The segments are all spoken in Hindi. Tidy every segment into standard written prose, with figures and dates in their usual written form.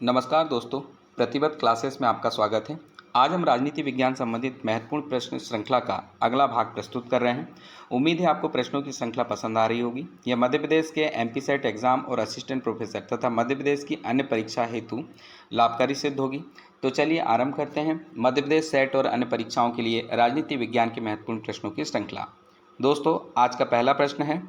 नमस्कार दोस्तों, प्रतिबद्ध क्लासेस में आपका स्वागत है। आज हम राजनीति विज्ञान संबंधित महत्वपूर्ण प्रश्न श्रृंखला का अगला भाग प्रस्तुत कर रहे हैं। उम्मीद है आपको प्रश्नों की श्रृंखला पसंद आ रही होगी। यह मध्य प्रदेश के एमपी सेट एग्जाम और असिस्टेंट प्रोफेसर तथा मध्य प्रदेश की अन्य परीक्षा हेतु लाभकारी सिद्ध होगी। तो चलिए आरंभ करते हैं मध्य प्रदेश सेट और अन्य परीक्षाओं के लिए राजनीति विज्ञान के महत्वपूर्ण प्रश्नों की श्रृंखला। दोस्तों, आज का पहला प्रश्न है,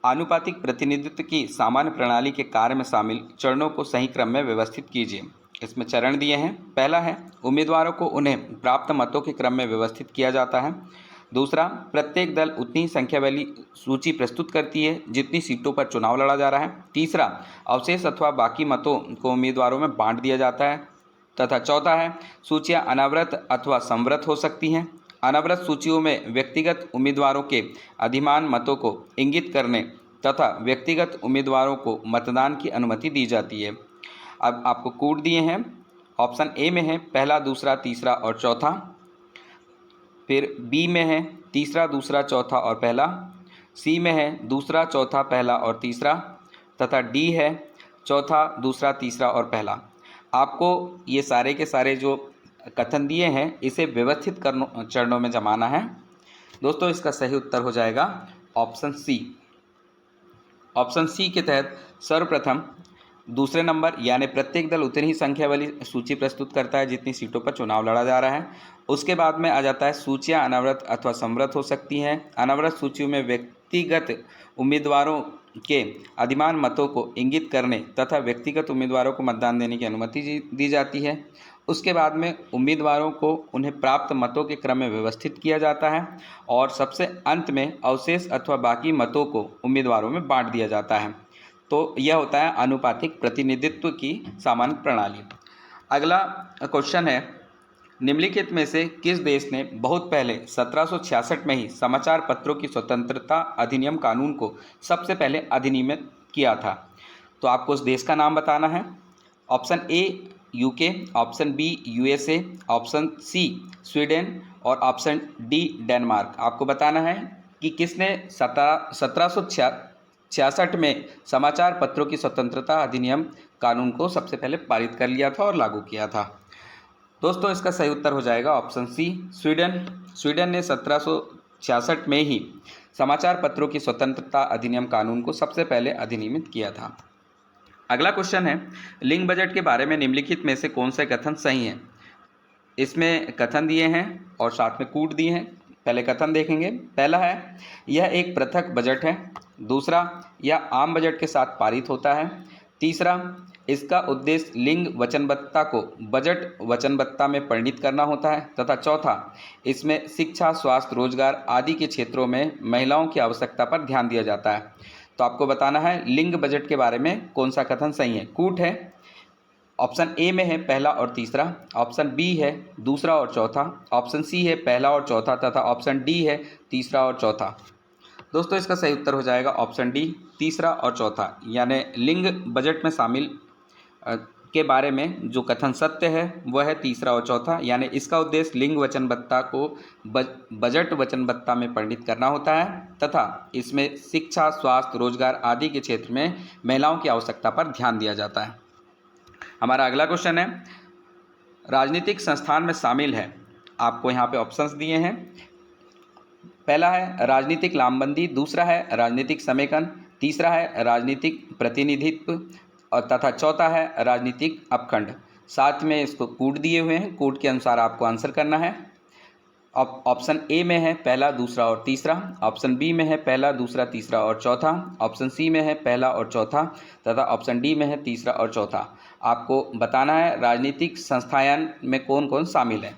आनुपातिक प्रतिनिधित्व की सामान्य प्रणाली के कार्य में शामिल चरणों को सही क्रम में व्यवस्थित कीजिए। इसमें चरण दिए हैं। पहला है, उम्मीदवारों को उन्हें प्राप्त मतों के क्रम में व्यवस्थित किया जाता है। दूसरा, प्रत्येक दल उतनी ही संख्या वाली सूची प्रस्तुत करती है जितनी सीटों पर चुनाव लड़ा जा रहा है। तीसरा, अवशेष अथवा बाकी मतों को उम्मीदवारों में बांट दिया जाता है। तथा चौथा है, सूचियां अनावृत अथवा संवृत हो सकती हैं। अनावृत सूचियों में व्यक्तिगत उम्मीदवारों के अधिमान मतों को इंगित करने तथा व्यक्तिगत उम्मीदवारों को मतदान की अनुमति दी जाती है। अब आपको कोड दिए हैं। ऑप्शन ए में है पहला, दूसरा, तीसरा और चौथा। फिर बी में है तीसरा, दूसरा, चौथा और पहला। सी में है दूसरा, चौथा, पहला और तीसरा। तथा डी है चौथा, दूसरा, तीसरा और पहला। आपको ये सारे के सारे जो कथन दिए हैं इसे व्यवस्थित चरणों में जमाना है। दोस्तों, इसका सही उत्तर हो जाएगा ऑप्शन सी। ऑप्शन सी के तहत सर्वप्रथम दूसरे नंबर यानी प्रत्येक दल उतनी ही संख्या वाली सूची प्रस्तुत करता है जितनी सीटों पर चुनाव लड़ा जा रहा है। उसके बाद में आ जाता है, सूचियां अनावृत अथवा संवृत हो सकती हैं। अनावृत सूचियों में व्यक्तिगत उम्मीदवारों के अधिमान मतों को इंगित करने तथा व्यक्तिगत उम्मीदवारों को मतदान देने की अनुमति दी जाती है। उसके बाद में उम्मीदवारों को उन्हें प्राप्त मतों के क्रम में व्यवस्थित किया जाता है और सबसे अंत में अवशेष अथवा बाकी मतों को उम्मीदवारों में बांट दिया जाता है। तो यह होता है अनुपातिक प्रतिनिधित्व की सामान्य प्रणाली। अगला क्वेश्चन है, निम्नलिखित में से किस देश ने बहुत पहले 1766 में ही समाचार पत्रों की स्वतंत्रता अधिनियम कानून को सबसे पहले अधिनियमित किया था? तो आपको उस देश का नाम बताना है। Option A UK, option B USA, option C Sweden और ऑप्शन डी डेनमार्क। आपको बताना है कि किसने 1766 में समाचार पत्रों की स्वतंत्रता अधिनियम कानून को सबसे पहले पारित कर लिया था और लागू किया था। दोस्तों, इसका सही उत्तर हो जाएगा ऑप्शन सी स्वीडन। स्वीडन ने 1766 में ही समाचार पत्रों की स्वतंत्रता अधिनियम कानून को सबसे पहले अधिनियमित किया था। अगला क्वेश्चन है, लिंग बजट के बारे में निम्नलिखित में से कौन से कथन सही हैं? इसमें कथन दिए हैं और साथ में कूट दिए हैं। पहले कथन देखेंगे। पहला है, यह एक पृथक बजट है। दूसरा, यह आम बजट के साथ पारित होता है। तीसरा, इसका उद्देश्य लिंग वचनबद्धता को बजट वचनबद्धता में परिणित करना होता है। तथा चौथा, इसमें शिक्षा, स्वास्थ्य, रोजगार आदि के क्षेत्रों में महिलाओं की आवश्यकता पर ध्यान दिया जाता है। तो आपको बताना है लिंग बजट के बारे में कौन सा कथन सही है। कूट है, ऑप्शन ए में है पहला और तीसरा, ऑप्शन बी है दूसरा और चौथा, ऑप्शन सी है पहला और चौथा तथा ऑप्शन डी है तीसरा और चौथा। दोस्तों, इसका सही उत्तर हो जाएगा ऑप्शन डी, तीसरा और चौथा। यानी लिंग बजट में शामिल के बारे में जो कथन सत्य है वह है तीसरा और चौथा। यानी इसका उद्देश्य लिंग वचनबद्धता को बजट वचनबद्धता में परिणित करना होता है तथा इसमें शिक्षा, स्वास्थ्य, रोजगार आदि के क्षेत्र में महिलाओं की आवश्यकता पर ध्यान दिया जाता है। हमारा अगला क्वेश्चन है, राजनीतिक संस्थान में शामिल है। आपको यहाँ पे ऑप्शंस दिए हैं। पहला है राजनीतिक लामबंदी, दूसरा है राजनीतिक समेकन, तीसरा है राजनीतिक प्रतिनिधित्व और तथा चौथा है राजनीतिक अपखंड। साथ में इसको कोड दिए हुए हैं। कोड के अनुसार आपको आंसर करना है। ऑप्शन ए में है पहला, दूसरा और तीसरा, ऑप्शन बी में है पहला, दूसरा, तीसरा और चौथा, ऑप्शन सी में है पहला और चौथा तथा ऑप्शन डी में है तीसरा और चौथा। आपको बताना है राजनीतिक संस्थान में कौन कौन शामिल है।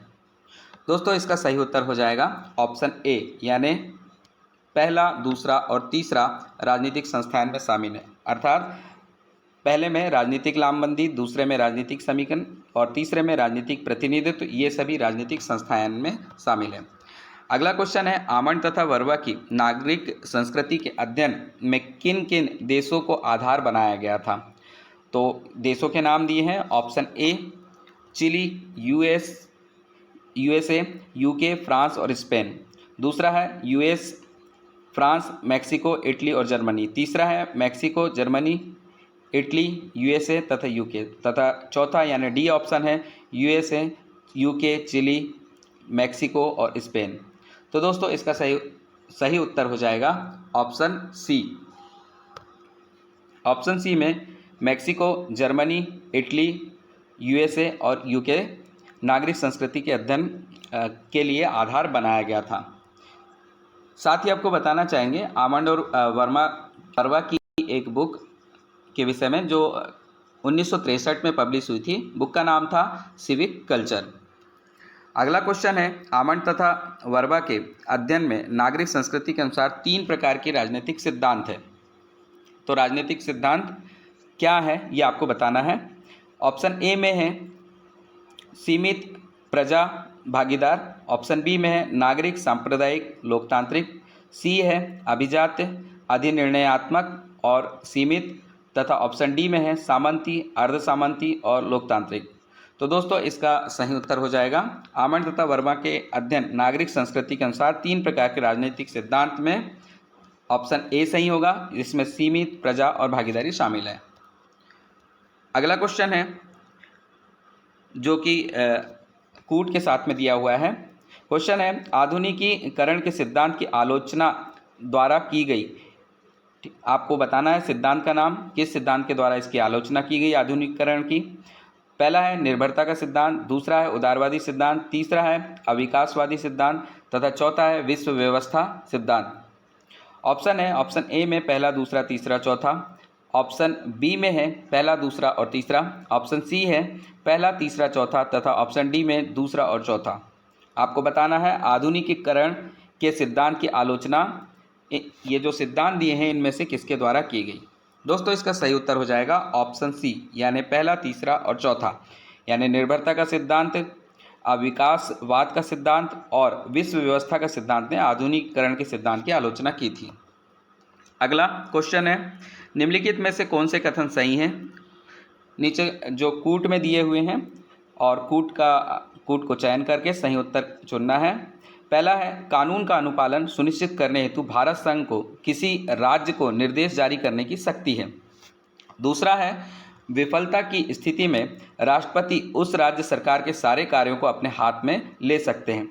दोस्तों, इसका सही उत्तर हो जाएगा ऑप्शन ए, यानी पहला, दूसरा और तीसरा राजनीतिक संस्थान में शामिल है। अर्थात पहले में राजनीतिक लामबंदी, दूसरे में राजनीतिक समीकरण और तीसरे में राजनीतिक प्रतिनिधित्व, ये सभी राजनीतिक संस्थान में शामिल है। अगला क्वेश्चन है, आमन तथा वर्वा की नागरिक संस्कृति के अध्ययन में किन किन देशों को आधार बनाया गया था? तो देशों के नाम दिए हैं। Option A Chile, USA, UK, France और स्पेन। दूसरा है यूएस, फ्रांस, मैक्सिको, इटली और जर्मनी। तीसरा है मैक्सिको, जर्मनी, इटली, यूएसए तथा यूके, तथा चौथा यानी डी ऑप्शन है यूएसए, यूके, चिली, मैक्सिको और स्पेन। तो दोस्तों इसका सही उत्तर हो जाएगा ऑप्शन सी। ऑप्शन सी में मैक्सिको, जर्मनी, इटली, यूएसए और यूके नागरिक संस्कृति के अध्ययन के लिए आधार बनाया गया था। साथ ही आपको बताना चाहेंगे आमंड और वर्मा की एक बुक के विषय में जो 1963 में पब्लिश हुई थी। बुक का नाम था सिविक कल्चर। अगला क्वेश्चन है, आमंड तथा वर्मा के अध्ययन में नागरिक संस्कृति के अनुसार 3 प्रकार के राजनीतिक सिद्धांत है। तो राजनीतिक सिद्धांत क्या है ये आपको बताना है। ऑप्शन ए में है सीमित प्रजा भागीदार, ऑप्शन बी में है नागरिक सांप्रदायिक लोकतांत्रिक, सी है अभिजात अधिनिर्णयात्मक और सीमित, तथा ऑप्शन डी में है सामंती, अर्ध सामंती और लोकतांत्रिक। तो दोस्तों इसका सही उत्तर हो जाएगा आमंड तथा वर्मा के अध्ययन नागरिक संस्कृति के अनुसार 3 प्रकार के राजनीतिक सिद्धांत में ऑप्शन ए सही होगा, जिसमें सीमित, प्रजा और भागीदारी शामिल है। अगला क्वेश्चन है जो कि कूट के साथ में दिया हुआ है। क्वेश्चन है, आधुनिकीकरण के सिद्धांत की आलोचना द्वारा की गई, आपको बताना है सिद्धांत का नाम, किस सिद्धांत के द्वारा इसकी आलोचना की गई आधुनिकीकरण की। पहला है निर्भरता का सिद्धांत, दूसरा है उदारवादी सिद्धांत, तीसरा है अविकासवादी सिद्धांत तथा चौथा है विश्व व्यवस्था सिद्धांत। ऑप्शन है ऑप्शन ए में पहला, दूसरा, तीसरा, चौथा, ऑप्शन बी में है पहला, दूसरा और तीसरा, ऑप्शन सी है पहला, तीसरा, चौथा तथा ऑप्शन डी में दूसरा और चौथा। आपको बताना है आधुनिकीकरण के सिद्धांत की आलोचना, ये जो सिद्धांत दिए हैं इनमें से किसके द्वारा की गई। दोस्तों इसका सही उत्तर हो जाएगा ऑप्शन सी, यानी पहला, तीसरा और चौथा, यानी निर्भरता का सिद्धांत, अविकासवाद का सिद्धांत और विश्व व्यवस्था का सिद्धांत ने आधुनिकीकरण के सिद्धांत की आलोचना की थी। अगला क्वेश्चन है, निम्नलिखित में से कौन से कथन सही हैं। नीचे जो कूट में दिए हुए हैं और कूट को चयन करके सही उत्तर चुनना है। पहला है, कानून का अनुपालन सुनिश्चित करने हेतु भारत संघ को किसी राज्य को निर्देश जारी करने की शक्ति है। दूसरा है, विफलता की स्थिति में राष्ट्रपति उस राज्य सरकार के सारे कार्यों को अपने हाथ में ले सकते हैं।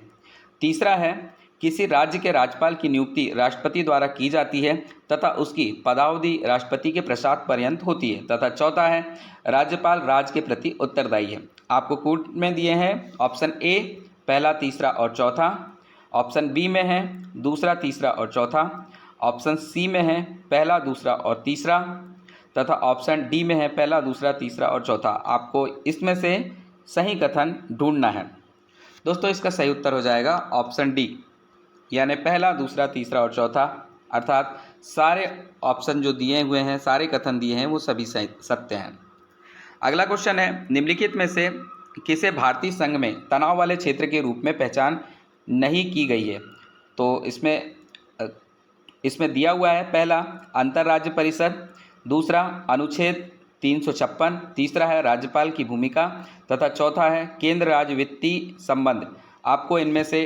तीसरा है, किसी राज्य के राज्यपाल की नियुक्ति राष्ट्रपति द्वारा की जाती है तथा उसकी पदावधि राष्ट्रपति के प्रसाद पर्यंत होती है। तथा चौथा है, राज्यपाल राज्य के प्रति उत्तरदायी है। आपको कूट में दिए हैं ऑप्शन ए पहला, तीसरा और चौथा, ऑप्शन बी में है दूसरा, तीसरा और चौथा, ऑप्शन सी में है पहला, दूसरा और तीसरा तथा ऑप्शन डी में है पहला, दूसरा, तीसरा और चौथा। आपको इसमें से सही कथन ढूंढना है। दोस्तों इसका सही उत्तर हो जाएगा ऑप्शन डी, यानी पहला, दूसरा, तीसरा और चौथा, अर्थात सारे ऑप्शन जो दिए हुए हैं, सारे कथन दिए हैं वो सभी सत्य हैं। अगला क्वेश्चन है, निम्नलिखित में से किसे भारतीय संघ में तनाव वाले क्षेत्र के रूप में पहचान नहीं की गई है। तो इसमें दिया हुआ है पहला, अंतर्राज्य परिषद, दूसरा अनुच्छेद 356, तीसरा है राज्यपाल की भूमिका तथा चौथा है केंद्र राज्य वित्तीय संबंध। आपको इनमें से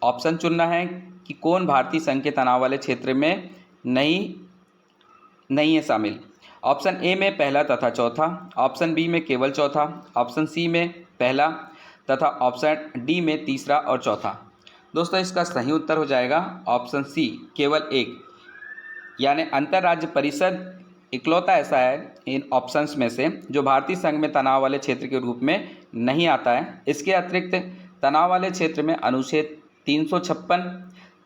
ऑप्शन चुनना है कि कौन भारतीय संघ के तनाव वाले क्षेत्र में नहीं है शामिल। ऑप्शन ए में पहला तथा चौथा, ऑप्शन बी में केवल चौथा, ऑप्शन सी में पहला तथा ऑप्शन डी में तीसरा और चौथा। दोस्तों इसका सही उत्तर हो जाएगा ऑप्शन सी, केवल एक, यानी अंतर्राज्य परिषद इकलौता ऐसा है इन ऑप्शंस में से जो भारतीय संघ में तनाव वाले क्षेत्र के रूप में नहीं आता है। इसके अतिरिक्त तनाव वाले क्षेत्र में अनुच्छेद 356,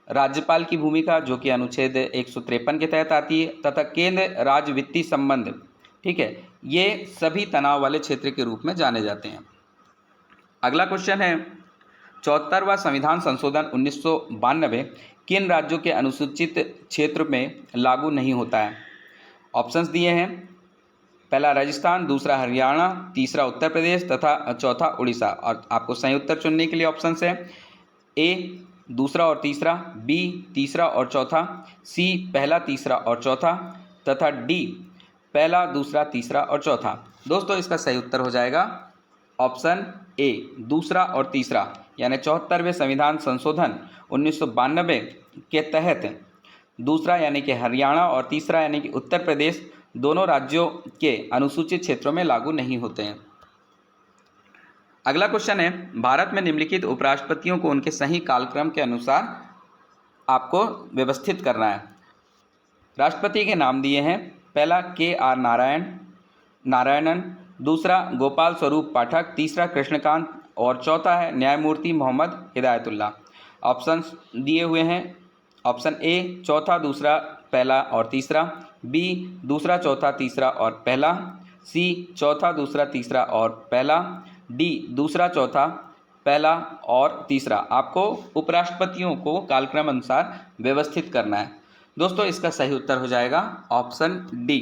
राज्यपाल की भूमिका जो कि अनुच्छेद 153 के तहत आती है, तथा केंद्र राज्य वित्तीय संबंध, ठीक है, ये सभी तनाव वाले क्षेत्र के रूप में जाने जाते हैं। अगला क्वेश्चन है, 74वां संविधान संशोधन 1992 किन राज्यों के अनुसूचित क्षेत्र में लागू नहीं होता है। ऑप्शंस दिए हैं, पहला राजस्थान, दूसरा हरियाणा, तीसरा उत्तर प्रदेश तथा चौथा उड़ीसा। और आपको सही उत्तर चुनने के लिए ऑप्शंस है ए दूसरा और तीसरा, बी तीसरा और चौथा, सी पहला, तीसरा और चौथा तथा डी पहला, दूसरा, तीसरा और चौथा। दोस्तों इसका सही उत्तर हो जाएगा ऑप्शन ए, दूसरा और तीसरा, यानी 74वें संविधान संशोधन 1992 के तहत दूसरा यानी कि हरियाणा और तीसरा यानी कि उत्तर प्रदेश दोनों राज्यों के अनुसूचित क्षेत्रों में लागू नहीं होते हैं। अगला क्वेश्चन है, भारत में निम्नलिखित उपराष्ट्रपतियों को उनके सही कालक्रम के अनुसार आपको व्यवस्थित करना है। राष्ट्रपति के नाम दिए हैं, पहला KR नारायणन, दूसरा गोपाल स्वरूप पाठक, तीसरा कृष्णकांत और चौथा है न्यायमूर्ति मोहम्मद हिदायतुल्ला। ऑप्शन दिए हुए हैं, ऑप्शन ए चौथा दूसरा पहला और तीसरा, बी दूसरा चौथा तीसरा और पहला, सी चौथा दूसरा तीसरा और पहला, डी दूसरा चौथा पहला और तीसरा। आपको उपराष्ट्रपतियों को कालक्रम अनुसार व्यवस्थित करना है। दोस्तों इसका सही उत्तर हो जाएगा ऑप्शन डी।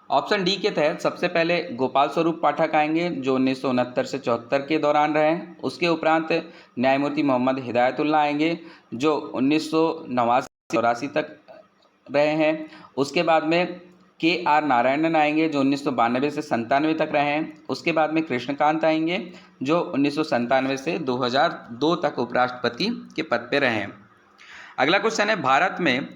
ऑप्शन डी के तहत सबसे पहले गोपाल स्वरूप पाठक आएंगे जो 1969 से 74 के दौरान रहे हैं। उसके उपरांत न्यायमूर्ति मोहम्मद हिदायतुल्ला आएंगे जो 1989 तक रहे हैं। उसके बाद में KR नारायणन आएंगे जो 1992 से 97 तक रहे हैं। उसके बाद में कृष्णकांत आएंगे जो 1997 से 2002 तक उपराष्ट्रपति के पद पर रहे हैं। अगला क्वेश्चन है, भारत में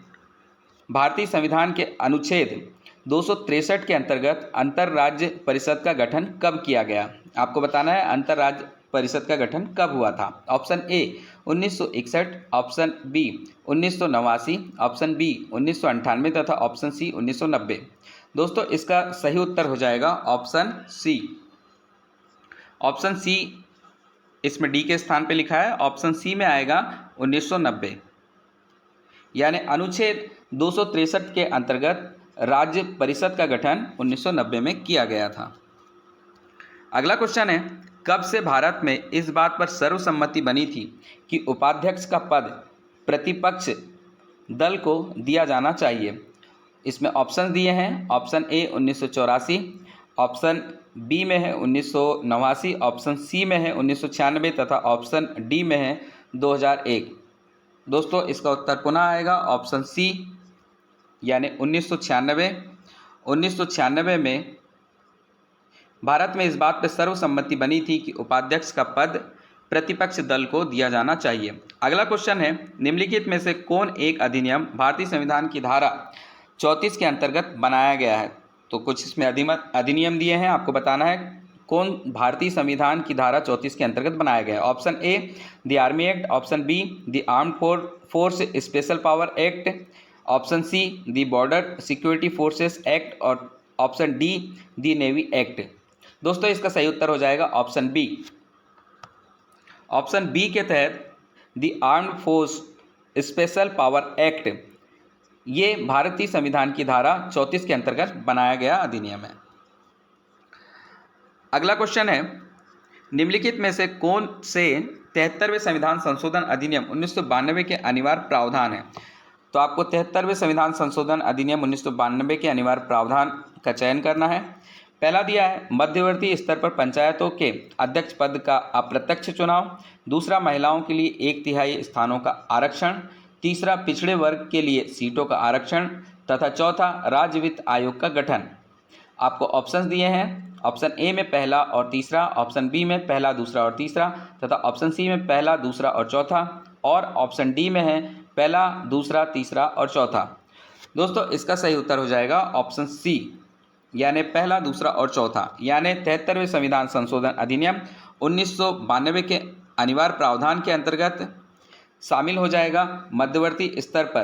भारतीय संविधान के अनुच्छेद 263 के अंतर्गत अंतरराज्य परिषद का गठन कब किया गया। आपको बताना है अंतरराज्य परिषद का गठन कब हुआ था। Option A 1961, option B 1989, option B 1998 तथा ऑप्शन सी 1990। दोस्तों इसका सही उत्तर हो जाएगा ऑप्शन सी। ऑप्शन सी इसमें डी के स्थान पे लिखा है, ऑप्शन सी में आएगा 1990, यानी अनुच्छेद 263 के अंतर्गत राज्य परिषद का गठन 1990 में किया गया था। अगला क्वेश्चन है, कब से भारत में इस बात पर सर्वसम्मति बनी थी कि उपाध्यक्ष का पद प्रतिपक्ष दल को दिया जाना चाहिए। इसमें ऑप्शन दिए हैं, ऑप्शन ए 1984, ऑप्शन बी में है 1989, ऑप्शन सी में है 1996 तथा ऑप्शन डी में है 2001। दोस्तों इसका उत्तर पुनः आएगा ऑप्शन सी, यानी 1996। 1996 में भारत में इस बात पर सर्वसम्मति बनी थी कि उपाध्यक्ष का पद प्रतिपक्ष दल को दिया जाना चाहिए। अगला क्वेश्चन है, निम्नलिखित में से कौन एक अधिनियम भारतीय संविधान की धारा 34 के अंतर्गत बनाया गया है। तो कुछ इसमें अधिनियम दिए हैं, आपको बताना है कौन भारतीय संविधान की धारा 34 के अंतर्गत बनाया गया है। Option A the army act, option B the armed force special power act, option C the border security forces act और option D the navy act. दोस्तों इसका सही उत्तर हो जाएगा ऑप्शन बी। ऑप्शन बी के तहत the armed force special power act ये भारतीय संविधान की धारा 34 के अंतर्गत बनाया गया अधिनियम है। अगला क्वेश्चन है, निम्नलिखित में से कौन से 73वें संविधान संशोधन अधिनियम 1992 के अनिवार्य प्रावधान है। तो आपको 73वें संविधान संशोधन अधिनियम 1992 के अनिवार्य प्रावधान का चयन करना है। पहला दिया है मध्यवर्ती स्तर पर पंचायतों के अध्यक्ष पद का अप्रत्यक्ष चुनाव, दूसरा महिलाओं के लिए 1/3 स्थानों का आरक्षण, तीसरा पिछड़े वर्ग के लिए सीटों का आरक्षण तथा चौथा राज्य वित्त आयोग का गठन। आपको ऑप्शंस दिए हैं, ऑप्शन ए में पहला और तीसरा, ऑप्शन बी में पहला दूसरा और तीसरा तथा ऑप्शन सी में पहला दूसरा और चौथा और ऑप्शन डी में है पहला दूसरा तीसरा और चौथा। दोस्तों इसका सही उत्तर हो जाएगा ऑप्शन सी, यानी पहला दूसरा और चौथा, यानी 73वें संविधान संशोधन अधिनियम 1992 के अनिवार्य प्रावधान के अंतर्गत शामिल हो जाएगा मध्यवर्ती स्तर पर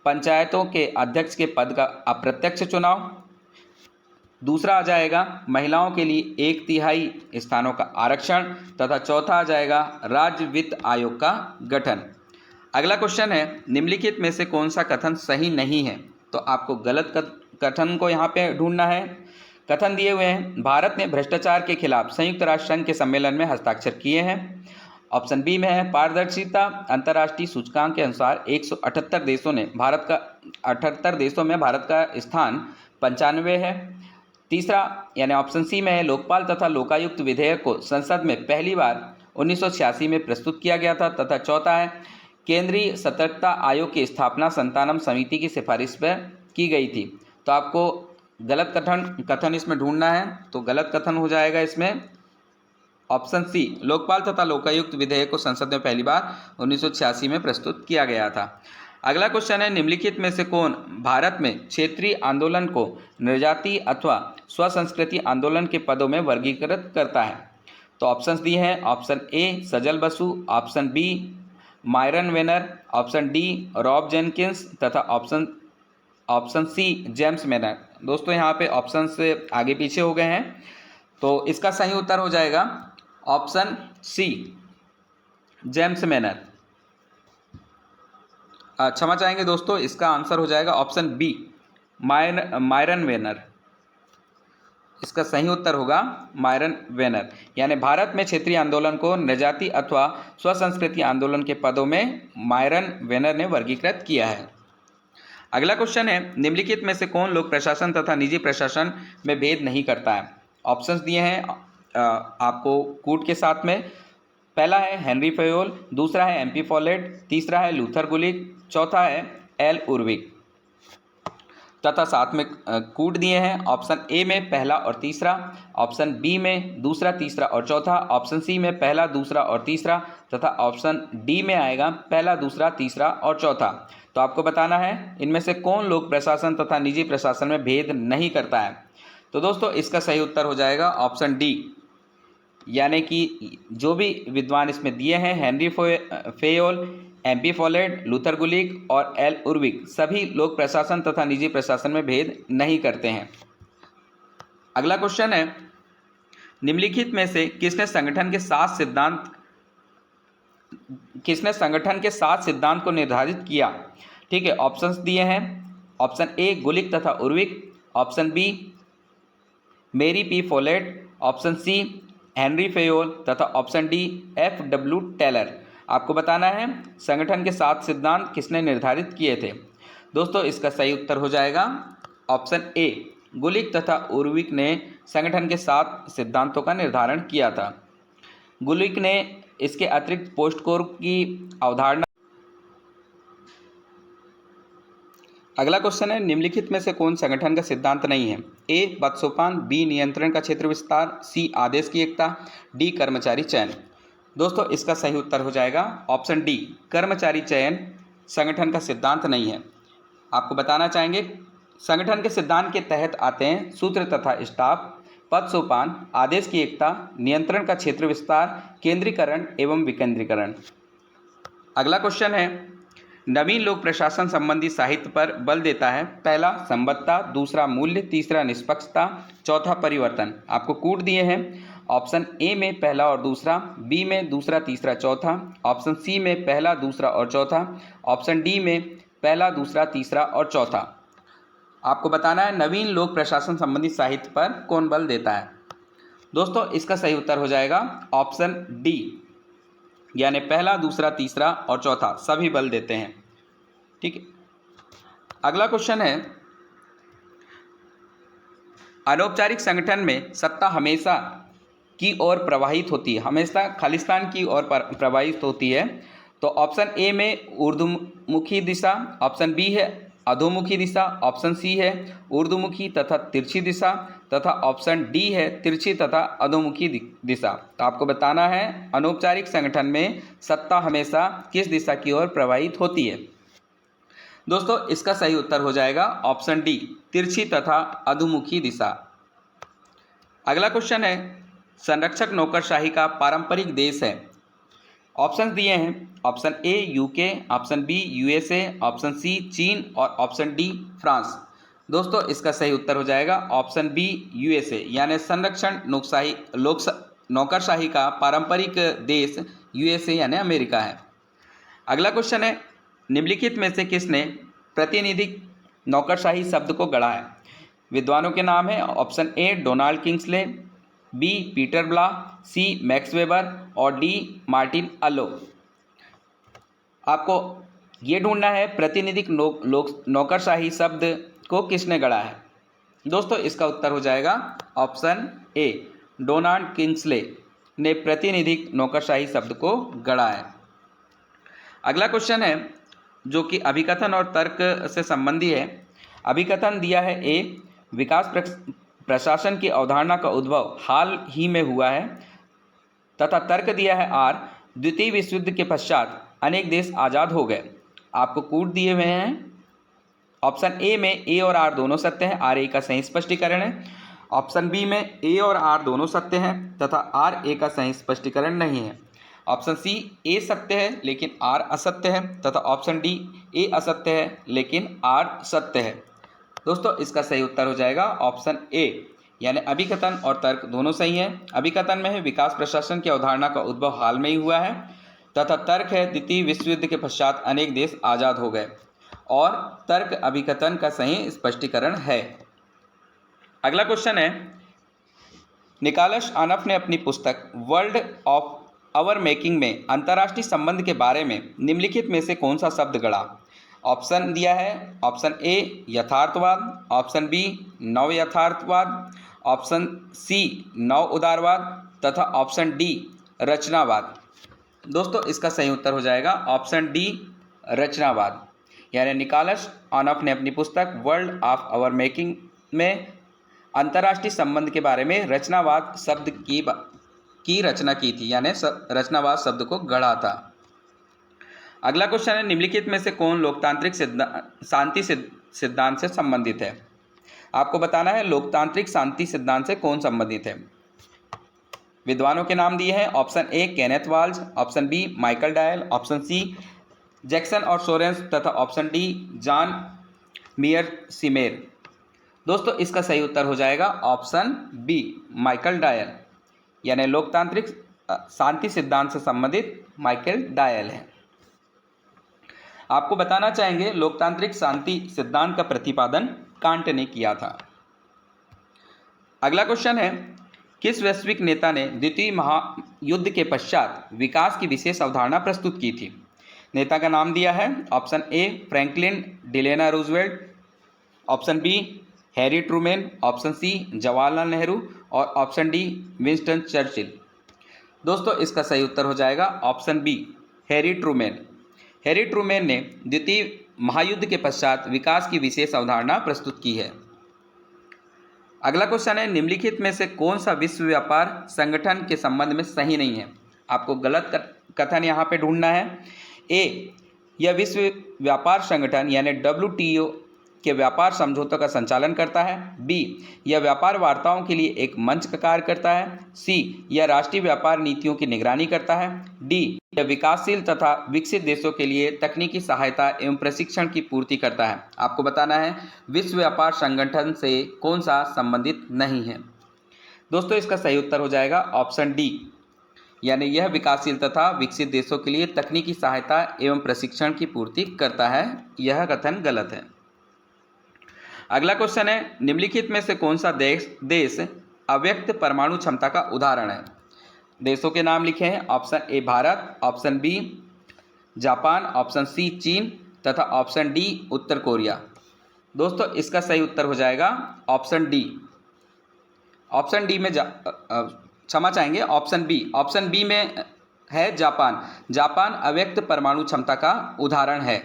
पंचायतों के अध्यक्ष के पद का अप्रत्यक्ष चुनाव, दूसरा आ जाएगा महिलाओं के लिए 1/3 स्थानों का आरक्षण तथा चौथा आ जाएगा राज्य वित्त आयोग का गठन। अगला क्वेश्चन है, निम्नलिखित में से कौन सा कथन सही नहीं है। तो आपको गलत कथन को यहाँ पे ढूंढना है। कथन दिए हुए हैं, भारत ने भ्रष्टाचार के खिलाफ संयुक्त राष्ट्र संघ के सम्मेलन में हस्ताक्षर किए हैं। ऑप्शन बी में है पारदर्शिता अंतर्राष्ट्रीय सूचकांक के अनुसार 178 देशों में भारत का स्थान 95 है। तीसरा यानी ऑप्शन सी में है लोकपाल तथा लोकायुक्त विधेयक को संसद में पहली बार 1986 में प्रस्तुत किया गया था तथा चौथा है केंद्रीय सतर्कता आयोग की स्थापना संतानम समिति की सिफारिश पर की गई थी। तो आपको गलत कथन इसमें ढूंढना है। तो गलत कथन हो जाएगा इसमें ऑप्शन सी, लोकपाल तथा लोकायुक्त विधेयक को संसद में पहली बार 1986 में प्रस्तुत किया गया था। अगला क्वेश्चन है, निम्नलिखित में से कौन भारत में क्षेत्रीय आंदोलन को नृजातीय अथवा स्वसंस्कृति आंदोलन के पदों में वर्गीकृत करता है? तो ऑप्शंस दिए हैं। Option A Sajal Basu, option B Myron Weiner, option D Rob Jenkins तथा ऑप्शन सी जेम्स मेनर। दोस्तों यहाँ पे ऑप्शन से आगे पीछे हो गए हैं, तो इसका सही उत्तर हो जाएगा ऑप्शन सी जेम्स मेनर। क्षमा चाहेंगे दोस्तों, इसका आंसर हो जाएगा ऑप्शन बी मायरन वेनर। इसका सही उत्तर होगा मायरन वेनर। यानी भारत में क्षेत्रीय आंदोलन को नृजातीय अथवा स्वसंस्कृति आंदोलन के पदों में मायरन वेनर ने वर्गीकृत किया है। अगला क्वेश्चन है, निम्नलिखित में से कौन लोक प्रशासन तथा निजी प्रशासन में भेद नहीं करता है? ऑप्शंस दिए हैं आपको कूट के साथ में। पहला है हेनरी फेयोल, दूसरा है एमपी फॉलेट, तीसरा है लूथर गुलिक, चौथा है एल उर्विक तथा साथ में कूट दिए हैं। ऑप्शन ए में पहला और तीसरा, ऑप्शन बी में दूसरा, तीसरा और चौथा, ऑप्शन सी में पहला, दूसरा और तीसरा तथा ऑप्शन डी में आएगा पहला, दूसरा, तीसरा और चौथा। तो आपको बताना है इनमें से कौन लोक प्रशासन तथा निजी प्रशासन में भेद नहीं करता है। तो दोस्तों इसका सही उत्तर हो जाएगा ऑप्शन डी, यानी कि जो भी विद्वान इसमें दिए हैं Henry Fayol, MP Follett, Luther Gulick और एल उर्विक सभी लोक प्रशासन तथा निजी प्रशासन में भेद नहीं करते हैं। अगला क्वेश्चन है, निम्नलिखित में से किसने संगठन के 7 सिद्धांत को निर्धारित किया? ठीक है, ऑप्शंस दिए हैं। ऑप्शन ए गुलिक तथा Urwick, option B Mary P Follett, option C Henri Fayol तथा ऑप्शन डी FW टेलर। आपको बताना है संगठन के 7 सिद्धांत किसने निर्धारित किए थे। दोस्तों इसका सही उत्तर हो जाएगा ऑप्शन ए, गुलिक तथा उर्विक ने संगठन के 7 सिद्धांतों का निर्धारण किया था। गुलिक ने इसके अतिरिक्त पोस्ट कोर की अवधारणा। अगला क्वेश्चन है, निम्नलिखित में से कौन संगठन का सिद्धांत नहीं है? ए पद सोपान, बी नियंत्रण का क्षेत्र विस्तार, सी आदेश की एकता, डी कर्मचारी चयन। दोस्तों इसका सही उत्तर हो जाएगा ऑप्शन डी, कर्मचारी चयन संगठन का सिद्धांत नहीं है। आपको बताना चाहेंगे संगठन के सिद्धांत के तहत आते हैं सूत्र तथा स्टाफ, पद सोपान, आदेश की एकता, नियंत्रण का क्षेत्र विस्तार, केंद्रीकरण एवं विकेंद्रीकरण। अगला क्वेश्चन है, नवीन लोक प्रशासन संबंधी साहित्य पर बल देता है? पहला संबद्धता, दूसरा मूल्य, तीसरा निष्पक्षता, चौथा परिवर्तन। आपको कूट दिए हैं। ऑप्शन ए में पहला और दूसरा, बी में दूसरा, तीसरा, चौथा, ऑप्शन सी में पहला, दूसरा और चौथा, ऑप्शन डी में पहला, दूसरा, तीसरा और चौथा। आपको बताना है नवीन लोक प्रशासन संबंधी साहित्य पर कौन बल देता है। दोस्तों इसका सही उत्तर हो जाएगा ऑप्शन डी, यानी पहला, दूसरा, तीसरा और चौथा सभी बल देते हैं। ठीक है, अगला क्वेश्चन है, अनौपचारिक संगठन में सत्ता हमेशा की ओर प्रवाहित होती है, हमेशा खालिस्तान की ओर प्रवाहित होती है। तो ऑप्शन ए में ऊर्ध्वमुखी दिशा, ऑप्शन बी है अधोमुखी दिशा, ऑप्शन सी है ऊर्ध्वमुखी तथा तिरछी दिशा तथा ऑप्शन डी है तिरछी तथा अधोमुखी दिशा। तो आपको बताना है अनौपचारिक संगठन में सत्ता हमेशा किस दिशा की ओर प्रवाहित होती है। दोस्तों इसका सही उत्तर हो जाएगा ऑप्शन डी, तिरछी तथा अधोमुखी दिशा। अगला क्वेश्चन है, संरक्षक नौकरशाही का पारंपरिक देश है? ऑप्शन दिए हैं। Option A UK, option B USA, option C चीन और ऑप्शन डी फ्रांस। दोस्तों इसका सही उत्तर हो जाएगा ऑप्शन बी यूएसए, यानी संरक्षण नौकरशाही का पारंपरिक देश यूएसए यानी अमेरिका है। अगला क्वेश्चन है, निम्नलिखित में से किसने प्रातिनिधिक नौकरशाही शब्द को गढ़ा है? विद्वानों के नाम है। Option A Donald Kingsley, B Peter Blau, C Max Weber और डी मार्टिन अलो। आपको ये ढूंढना है प्रातिनिधिक नौकरशाही शब्द को किसने गढ़ा है। दोस्तों इसका उत्तर हो जाएगा ऑप्शन ए, डोनाल्ड किंग्सले ने प्रातिनिधिक नौकरशाही शब्द को गढ़ा है। अगला क्वेश्चन है जो कि अभिकथन और तर्क से संबंधी है। अभिकथन दिया है ए, विकास प्रशासन की अवधारणा का उद्भव हाल ही में हुआ है तथा तर्क दिया है आर, द्वितीय विश्व युद्ध के पश्चात अनेक देश आज़ाद हो गए। आपको कूट दिए हुए हैं। ऑप्शन ए में ए और आर दोनों सत्य हैं, आर ए का सही स्पष्टीकरण है। ऑप्शन बी में ए और आर दोनों सत्य हैं तथा आर ए का सही स्पष्टीकरण नहीं है। ऑप्शन सी ए सत्य है लेकिन आर असत्य है तथा ऑप्शन डी ए असत्य है लेकिन आर सत्य है। दोस्तों इसका सही उत्तर हो जाएगा ऑप्शन ए, यानी अभिकथन और तर्क दोनों सही हैं। अभिकथन में है विकास प्रशासन की अवधारणा का उद्भव हाल में ही हुआ है तथा तर्क है द्वितीय विश्व युद्ध के पश्चात अनेक देश आज़ाद हो गए, और तर्क अभिकथन का सही स्पष्टीकरण है। अगला क्वेश्चन है, निकोलस आनफ ने अपनी पुस्तक वर्ल्ड ऑफ आवर मेकिंग में अंतर्राष्ट्रीय संबंध के बारे में निम्नलिखित में से कौन सा शब्द गढ़ा? ऑप्शन दिया है, ऑप्शन ए यथार्थवाद, ऑप्शन बी नव यथार्थवाद, ऑप्शन सी नव उदारवाद तथा ऑप्शन डी रचनावाद। दोस्तों इसका सही उत्तर हो जाएगा ऑप्शन डी रचनावाद, यानी निकोलस आनफ ने अपनी पुस्तक वर्ल्ड ऑफ आवर मेकिंग में अंतर्राष्ट्रीय संबंध के बारे में रचनावाद शब्द की रचना की थी, यानी रचनावाद शब्द को गढ़ा था। अगला क्वेश्चन है, निम्नलिखित में से कौन लोकतांत्रिक शांति सिद्धांत से संबंधित है? आपको बताना है लोकतांत्रिक शांति सिद्धांत से कौन संबंधित है। विद्वानों के नाम दिए हैं, option A Kenneth Waltz, option B Michael Doyle, option C Jackson और सोरेंस तथा option D John Mearsheimer. दोस्तों इसका सही उत्तर हो जाएगा ऑप्शन बी माइकल डायल, यानी लोकतांत्रिक शांति सिद्धांत से संबंधित माइकल डायल है। आपको बताना चाहेंगे लोकतांत्रिक शांति सिद्धांत का प्रतिपादन कांट ने किया था। अगला क्वेश्चन है, किस वैश्विक नेता ने द्वितीय महायुद्ध के पश्चात विकास की विशेष अवधारणा प्रस्तुत की थी? नेता का नाम दिया है, option A Franklin Delano Roosevelt, option B Harry Truman, option C Jawaharlal Nehru और ऑप्शन डी विंस्टन चर्चिल। दोस्तों इसका सही उत्तर हो जाएगा option B Harry Truman. Harry Truman ने द्वितीय महायुद्ध के पश्चात विकास की विशेष अवधारणा प्रस्तुत की है। अगला क्वेश्चन है, निम्नलिखित में से कौन सा विश्व व्यापार संगठन के संबंध में सही नहीं है? आपको गलत कथन यहाँ पे ढूंढना है। ए, यह विश्व व्यापार संगठन यानी WTO के व्यापार समझौतों का संचालन करता है। बी, यह व्यापार वार्ताओं के लिए एक मंच का कार्य करता है। सी, यह राष्ट्रीय व्यापार नीतियों की निगरानी करता है। डी, यह विकासशील तथा विकसित देशों के लिए तकनीकी सहायता एवं प्रशिक्षण की पूर्ति करता है। आपको बताना है विश्व व्यापार संगठन से कौन सा संबंधित नहीं है। दोस्तों इसका सही उत्तर हो जाएगा ऑप्शन डी, यानी यह विकासशील तथा विकसित देशों के लिए तकनीकी सहायता एवं प्रशिक्षण की पूर्ति करता है। यह कथन गलत है। अगला क्वेश्चन है, निम्नलिखित में से कौन सा देश अव्यक्त परमाणु क्षमता का उदाहरण है? देशों के नाम लिखे हैं, option A Bharat, option B Japan, option C चीन तथा ऑप्शन डी उत्तर कोरिया। दोस्तों इसका सही उत्तर हो जाएगा ऑप्शन डी। ऑप्शन डी में क्षमा चाहेंगे ऑप्शन बी। ऑप्शन बी में है जापान। जापान अव्यक्त परमाणु क्षमता का उदाहरण है।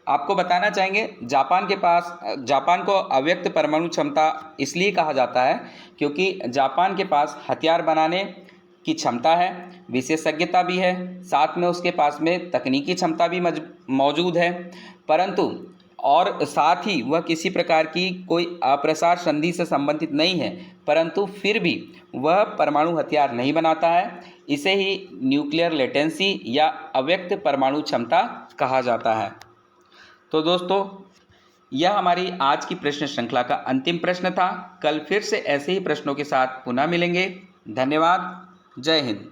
आपको बताना चाहेंगे जापान को अव्यक्त परमाणु क्षमता इसलिए कहा जाता है क्योंकि जापान के पास हथियार बनाने की क्षमता है, विशेषज्ञता भी है, साथ में उसके पास में तकनीकी क्षमता भी मौजूद है, परंतु और साथ ही वह किसी प्रकार की कोई अप्रसार संधि से संबंधित नहीं है, परंतु फिर भी वह परमाणु हथियार नहीं बनाता है। इसे ही न्यूक्लियर लेटेंसी या अव्यक्त परमाणु क्षमता कहा जाता है। तो दोस्तों यह हमारी आज की प्रश्न श्रृंखला का अंतिम प्रश्न था। कल फिर से ऐसे ही प्रश्नों के साथ पुनः मिलेंगे। धन्यवाद। जय हिंद।